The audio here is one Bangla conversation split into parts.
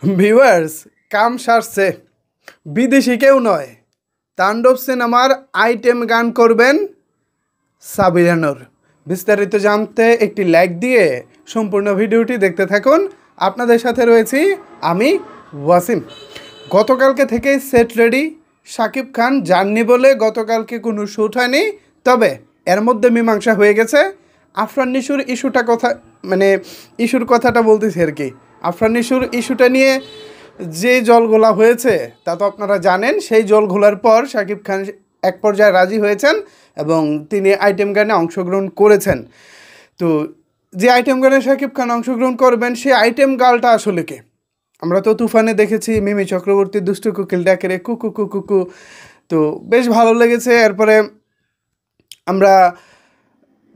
ভিউয়ার্স, কাম সারছে, বিদেশি কেউ নয়, তাণ্ডব সিনেমার আইটেম গান করবেন সাবিনা নূর। বিস্তারিত জানতে একটি লাইক দিয়ে সম্পূর্ণ ভিডিওটি দেখতে থাকুন। আপনাদের সাথে রয়েছি আমি ওয়াসিম। গতকালকে থেকেই সেট রেডি, শাকিব খান যাননি বলে গতকালকে কোনো শ্যুট হয়নি, তবে এর মধ্যে মীমাংসা হয়ে গেছে। আফরান নিশুর ইস্যুর কথাটা বলতেছি আর কি। আফরান নিশুর ইস্যুটা নিয়ে যে জলঘোলা হয়েছে তা তো আপনারা জানেন। সেই জলঘোলার পর শাকিব খান এক পর্যায়ে রাজি হয়েছেন এবং তিনি আইটেম গানে অংশগ্রহণ করেছেন। তো যে আইটেম গানে শাকিব খান অংশগ্রহণ করবেন সেই আইটেম গার্লটা আসলে কে? আমরা তো তুফানে দেখেছি মিমি চক্রবর্তী দুষ্টু কোকিল ডাকে রে কুকু কুকু কুকু, তো বেশ ভালো লেগেছে। এরপরে আমরা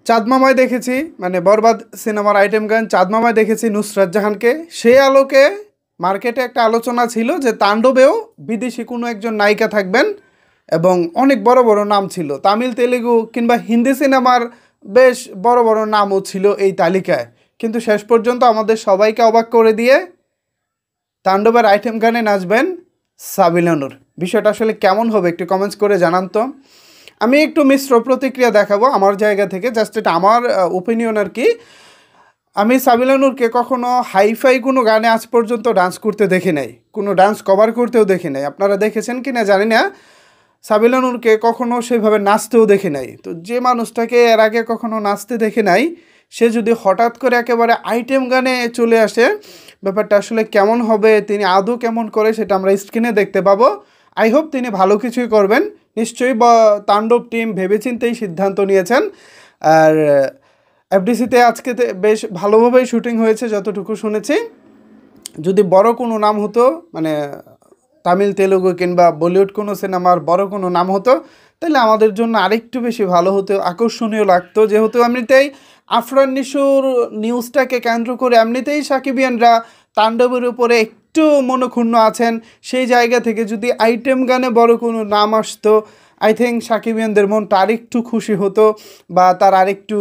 চাঁদমামায় দেখেছি, মানে বরবাদ সিনেমার আইটেম গান চাঁদমামায় দেখেছি নুসরাত জাহানকে। সেই আলোকে মার্কেটে একটা আলোচনা ছিল যে তাণ্ডবেও বিদেশি কোনো একজন নায়িকা থাকবেন এবং অনেক বড় বড় নাম ছিল। তামিল, তেলেগু কিংবা হিন্দি সিনেমার বেশ বড় বড় নামও ছিল এই তালিকায়, কিন্তু শেষ পর্যন্ত আমাদের সবাইকে অবাক করে দিয়ে তাণ্ডবের আইটেম গানে নাচবেন সাবিনা নূর। বিষয়টা আসলে কেমন হবে একটু কমেন্টস করে জানান তো। আমি একটু মিশ্র প্রতিক্রিয়া দেখাবো আমার জায়গা থেকে, জাস্ট এটা আমার ওপিনিয়ন আর কি। আমি সাবিনা নূরকে কখনো হাইফাই কোনো গানে আজ পর্যন্ত ডান্স করতে দেখি নাই, কোনো ডান্স কভার করতেও দেখি নাই। আপনারা দেখেছেন কি না জানি না, সাবিনা নূরকে কখনো সেভাবে নাচতেও দেখি নাই। তো যে মানুষটাকে এর আগে কখনো নাচতে দেখি নাই, সে যদি হঠাৎ করে একেবারে আইটেম গানে চলে আসে, ব্যাপারটা আসলে কেমন হবে, তিনি আদৌ কেমন করে সেটা আমরা স্ক্রিনে দেখতে পাবো। আই হোপ তিনি ভালো কিছুই করবেন। নিশ্চয়ই তাণ্ডব টিম ভেবেচিন্তেই সিদ্ধান্ত নিয়েছেন। আর এফডিসিতে আজকে বেশ ভালোভাবেই শুটিং হয়েছে যতটুকু শুনেছি। যদি বড় কোনো নাম হতো, মানে তামিল, তেলুগু কিংবা বলিউড কোনো সিনেমার বড় কোনো নাম হতো, তাহলে আমাদের জন্য আরেকটু বেশি ভালো হতো, আকর্ষণীয় লাগতো। যেহেতু এমনিতেই আফরান নিশুর নিউজটাকে কেন্দ্র করে এমনিতেই সাকিবিয়ানরা তাণ্ডবের উপরে একটু মনক্ষুণ্ণ আছেন, সেই জায়গা থেকে যদি আইটেম গানে বড় কোনো নাম আসতো, আই থিঙ্ক সাকিবিয়ানদের মনটা আরেকটু খুশি হতো, বা তার আরেকটু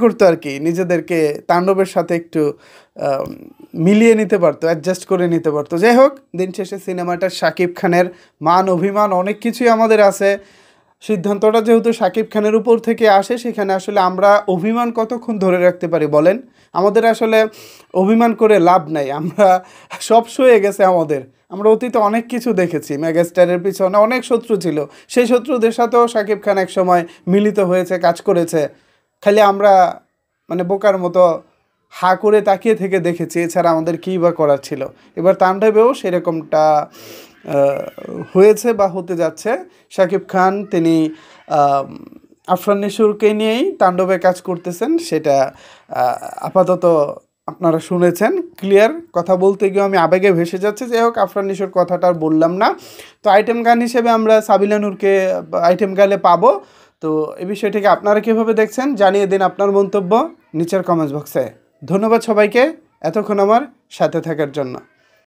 করতো আর কি, নিজেদেরকে তাণ্ডবের সাথে একটু মিলিয়ে নিতে পারতো, অ্যাডজাস্ট করে নিতে পারতো। যাই হোক, দিন শেষে সিনেমাটা শাকিব খানের মান অভিমান অনেক কিছুই আমাদের আছে। সিদ্ধান্তটা যেহেতু শাকিব খানের উপর থেকে আসে, সেখানে আসলে আমরা অভিমান কতক্ষণ ধরে রাখতে পারি বলেন? আমাদের আসলে অভিমান করে লাভ নাই, আমরা সব সয়ে গেছে আমাদের। আমরা অতীতে অনেক কিছু দেখেছি, মেগাস্টারের পিছনে অনেক শত্রু ছিল, সেই শত্রুদের সাথেও শাকিব খান এক সময় মিলিত হয়েছে, কাজ করেছে। খালি আমরা মানে বোকার মতো হা করে তাকিয়ে থেকে দেখেছি, এছাড়া আমাদের কী বা করার ছিল। এবার তাণ্ডবেও সেরকমটা হয়েছে বা হতে যাচ্ছে। শাকিব খান তিনি আফরান নিশুরকে নিয়েই তাণ্ডবে কাজ করতেছেন, সেটা আপাতত আপনারা শুনেছেন। ক্লিয়ার কথা বলতে গিয়ে আমি আবেগে ভেসে যাচ্ছে। যাই হোক, আফরান নিশুর কথাটা আর বললাম না। তো আইটেম গান হিসেবে আমরা সাবিনা নূরকে আইটেম গানে পাবো। তো এই বিষয়টিকে আপনারা কীভাবে দেখছেন জানিয়ে দিন আপনার মন্তব্য নিচের কমেন্টস বক্সে। ধন্যবাদ সবাইকে এতক্ষণ আমার সাথে থাকার জন্য।